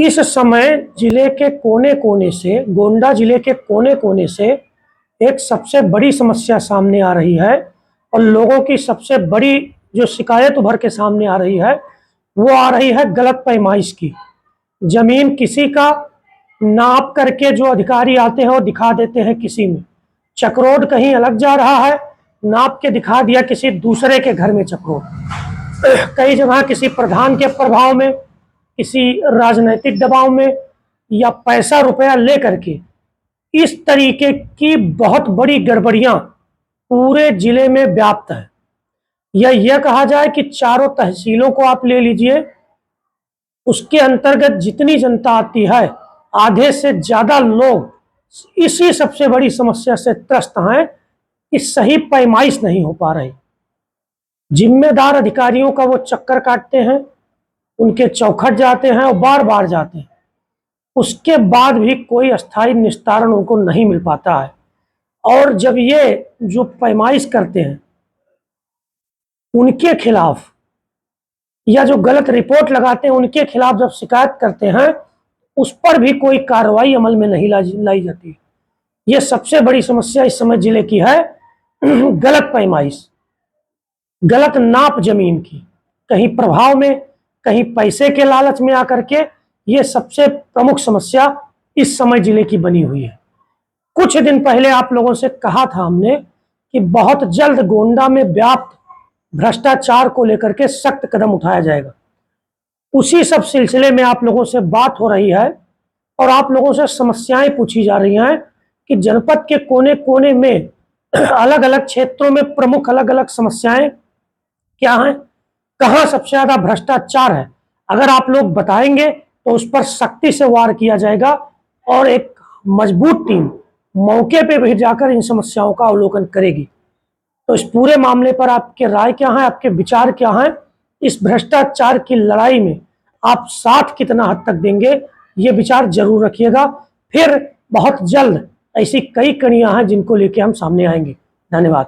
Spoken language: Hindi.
इस समय जिले के कोने कोने से, गोंडा जिले के कोने कोने से एक सबसे बड़ी समस्या सामने आ रही है और लोगों की सबसे बड़ी जो शिकायत उभर के सामने आ रही है वो आ रही है गलत पैमाइश की। जमीन किसी का नाप करके जो अधिकारी आते हैं वो दिखा देते हैं किसी में, चक्रोड कहीं अलग जा रहा है, नाप के दिखा दिया किसी दूसरे के घर में चक्रोड। कई जगह किसी प्रधान के प्रभाव में, किसी राजनीतिक दबाव में या पैसा रुपया ले करके इस तरीके की बहुत बड़ी गड़बड़ियां पूरे जिले में व्याप्त है। या यह कहा जाए कि चारों तहसीलों को आप ले लीजिए, उसके अंतर्गत जितनी जनता आती है आधे से ज्यादा लोग इसी सबसे बड़ी समस्या से त्रस्त हैं कि सही पैमाइश नहीं हो पा रही। जिम्मेदार अधिकारियों का वो चक्कर काटते हैं, उनके चौखट जाते हैं और बार बार जाते हैं, उसके बाद भी कोई अस्थायी निस्तारण उनको नहीं मिल पाता है। और जब ये जो पैमाइश करते हैं उनके खिलाफ या जो गलत रिपोर्ट लगाते हैं उनके खिलाफ जब शिकायत करते हैं उस पर भी कोई कार्रवाई अमल में नहीं लाई जाती। ये सबसे बड़ी समस्या इस समय जिले की है। गलत पैमाइश, गलत नाप जमीन की, कहीं प्रभाव में, कहीं पैसे के लालच में आकर के, ये सबसे प्रमुख समस्या इस समय जिले की बनी हुई है। कुछ दिन पहले आप लोगों से कहा था हमने कि बहुत जल्द गोंडा में व्याप्त भ्रष्टाचार को लेकर के सख्त कदम उठाया जाएगा। उसी सब सिलसिले में आप लोगों से बात हो रही है और आप लोगों से समस्याएं पूछी जा रही हैं कि जनपद के कोने कोने में अलग अलग क्षेत्रों में प्रमुख अलग अलग समस्याएं क्या हैं, कहां सबसे ज्यादा भ्रष्टाचार है। अगर आप लोग बताएंगे तो उस पर सख्ती से वार किया जाएगा और एक मजबूत टीम मौके पे भी जाकर इन समस्याओं का अवलोकन करेगी। तो इस पूरे मामले पर आपके राय क्या है, आपके विचार क्या हैं? इस भ्रष्टाचार की लड़ाई में आप साथ कितना हद तक देंगे, ये विचार जरूर रखिएगा। फिर बहुत जल्द ऐसी कई कड़ियां हैं जिनको लेके हम सामने आएंगे। धन्यवाद।